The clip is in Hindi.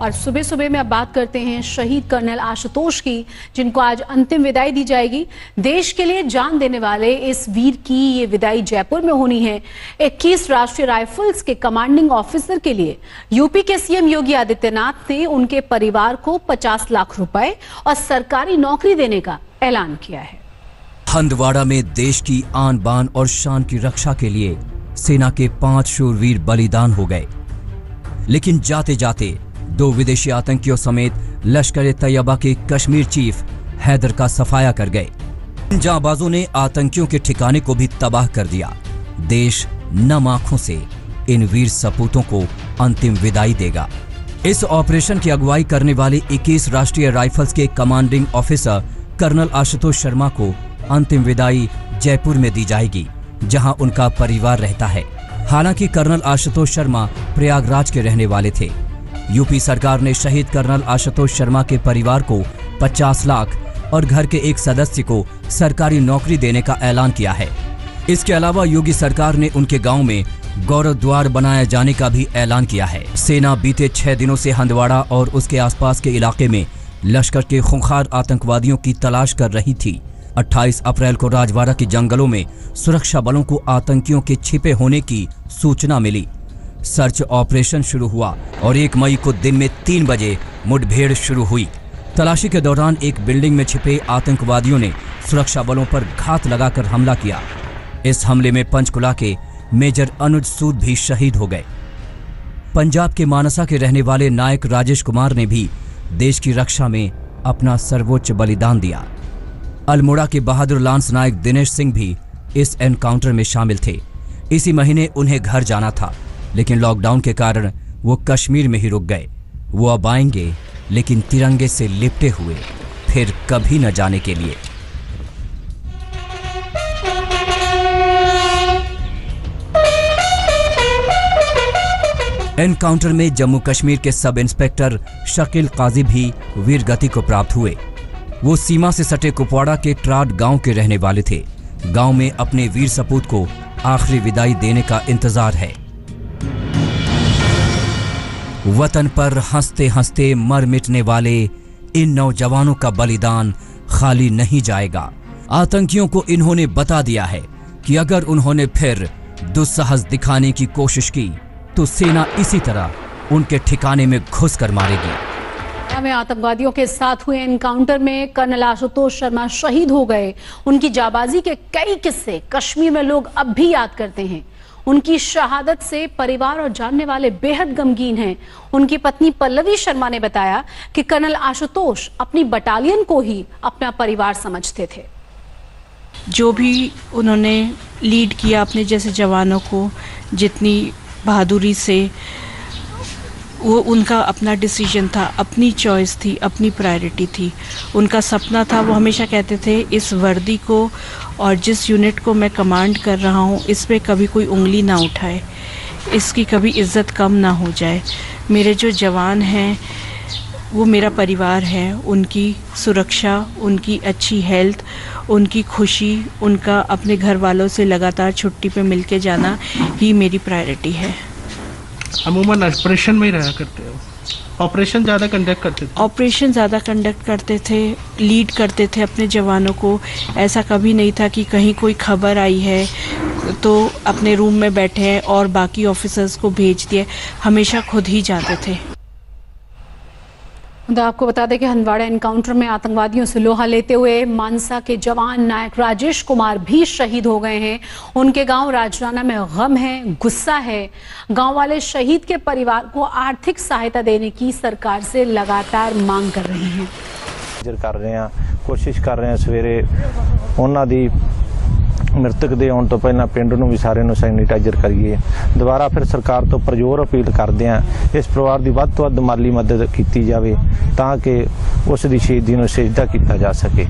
और सुबह सुबह में अब बात करते हैं शहीद कर्नल आशुतोष की, जिनको आज अंतिम विदाई दी जाएगी। देश के लिए जान देने वाले इस वीर की ये विदाई जयपुर में होनी है। 21 राष्ट्रीय राइफल्स के कमांडिंग ऑफिसर के लिए यूपी के सीएम योगी आदित्यनाथ ने उनके परिवार को 50 लाख रुपए और सरकारी नौकरी देने का ऐलान किया है। हंदवाड़ा में देश की आन बान और शान की रक्षा के लिए सेना के 5 शूरवीर बलिदान हो गए, लेकिन जाते जाते 2 विदेशी आतंकियों समेत लश्कर-ए-तैयबा के कश्मीर चीफ हैदर का सफाया कर गए। इन जांबाजों ने आतंकियों के ठिकाने को भी तबाह कर दिया। देश नम आंखों से इन वीर सपूतों को अंतिम विदाई देगा। इस ऑपरेशन की अगुवाई करने वाले 21 राष्ट्रीय राइफल्स के commanding officer colonel Ashutosh Sharma को अंतिम विदाई जयपुर में दी जाएगी, जहां उनका परिवार रहता है। हालांकि कर्नल आशुतोष शर्मा प्रयागराज के रहने वाले थे। यूपी सरकार ने शहीद कर्नल आशुतोष शर्मा के परिवार को 50 लाख और घर के एक सदस्य को सरकारी नौकरी देने का ऐलान किया है। इसके अलावा योगी सरकार ने उनके गांव में गौरव द्वार बनाए जाने का भी ऐलान किया है। सेना बीते 6 दिनों से हंदवाड़ा और उसके आसपास के इलाके में लश्कर के खूंखार आतंकवादियों की तलाश कर रही थी। 28 अप्रैल को राजवाड़ा के जंगलों में सुरक्षा बलों को आतंकियों के छिपे होने की सूचना मिली। सर्च ऑपरेशन शुरू हुआ और 1 मई को दिन में 3 बजे मुठभेड़ शुरू हुई। तलाशी के दौरान एक बिल्डिंग में छिपे आतंकवादियों ने सुरक्षा बलों पर घात लगाकर हमला किया। इस हमले में पंचकुला के मेजर अनुज सूद भी शहीद हो गए। पंजाब के मानसा के रहने वाले नायक राजेश कुमार ने भी देश की रक्षा में अपना सर्वोच्च बलिदान दिया। अल्मोड़ा के बहादुर लांस नायक दिनेश सिंह भी इस एनकाउंटर में शामिल थे। इसी महीने उन्हें घर जाना था, लेकिन लॉकडाउन के कारण वो कश्मीर में ही रुक गए। वो अब आएंगे, लेकिन तिरंगे से लिपटे हुए, फिर कभी न जाने के लिए। एनकाउंटर में जम्मू कश्मीर के सब इंस्पेक्टर शकील काजी भी वीर गति को प्राप्त हुए। वो सीमा से सटे कुपवाड़ा के ट्राड गांव के रहने वाले थे। गांव में अपने वीर सपूत को आखिरी विदाई देने का इंतजार है। वतन पर हंसते हंसते मर मिटने वाले इन नौजवानों का बलिदान खाली नहीं जाएगा। आतंकियों को इन्होंने बता दिया है कि अगर उन्होंने फिर दुस्साहस दिखाने की कोशिश की तो सेना इसी तरह उनके ठिकाने में घुस कर मारेगी। में आतंकवादियों के साथ हुए एनकाउंटर में कर्नल आशुतोष शर्मा शहीद हो गए। उनकी जाबाजी के कई किस्से कश्मीर में लोग अब भी याद करते हैं। उनकी शहादत से परिवार और जानने वाले बेहद गमगीन हैं। उनकी पत्नी पल्लवी शर्मा ने बताया कि कर्नल आशुतोष अपनी बटालियन को ही अपना परिवार समझते थे। जो भी उन्होंने लीड किया अपने जैसे जवानों को, जितनी बहादुरी से, वो उनका अपना डिसीजन था, अपनी चॉइस थी, अपनी प्रायोरिटी थी, उनका सपना था। वो हमेशा कहते थे इस वर्दी को और जिस यूनिट को मैं कमांड कर रहा हूँ इस पे कभी कोई उंगली ना उठाए, इसकी कभी इज्जत कम ना हो जाए। मेरे जो जवान हैं वो मेरा परिवार है, उनकी सुरक्षा, उनकी अच्छी हेल्थ, उनकी खुशी, उनका अपने घर वालों से लगातार छुट्टी पे मिलके जाना ही मेरी प्रायोरिटी है। अमूमन ऑपरेशन में ही रहा करते हो? ऑपरेशन ज़्यादा कंडक्ट करते थे? ऑपरेशन ज़्यादा कंडक्ट करते थे, लीड करते थे अपने जवानों को। ऐसा कभी नहीं था कि कहीं कोई खबर आई है तो अपने रूम में बैठे हैं और बाकी ऑफिसर्स को भेज दिए, हमेशा खुद ही जाते थे। तो आपको बता दें कि हंदवाड़ा एनकाउंटर में आतंकवादियों से लोहा लेते हुए मानसा के जवान नायक राजेश कुमार भी शहीद हो गए हैं। उनके गांव राजराना में गम है, गुस्सा है। गांव वाले शहीद के परिवार को आर्थिक सहायता देने की सरकार से लगातार मांग कर रहे हैं। कर रहे हैं, कोशिश कर रहे हैं सवेरे उन्हां दी मृतक ਦੇ ਆਉਣ ਤੋਂ ਪਹਿਲਾਂ ਪਿੰਡ ਨੂੰ ਵੀ ਸਾਰੇ ਨੂੰ ਸੈਨੀਟਾਈਜ਼ਰ ਕਰੀਏ। ਦੁਬਾਰਾ ਫਿਰ ਸਰਕਾਰ ਤੋਂ ਪ੍ਰਜੋਰ ਅਪੀਲ ਕਰਦੇ ਹਾਂ ਇਸ ਪਰਿਵਾਰ ਦੀ ਵੱਧ ਤੋਂ ਵੱਧ ਮਾਲੀ ਮਦਦ ਕੀਤੀ ਜਾਵੇ ਤਾਂ ਕਿ ਉਸ ਦੀ ਸ਼ਹੀਦੀ ਨੂੰ ਸਜਦਾ ਕੀਤਾ ਜਾ ਸਕੇ।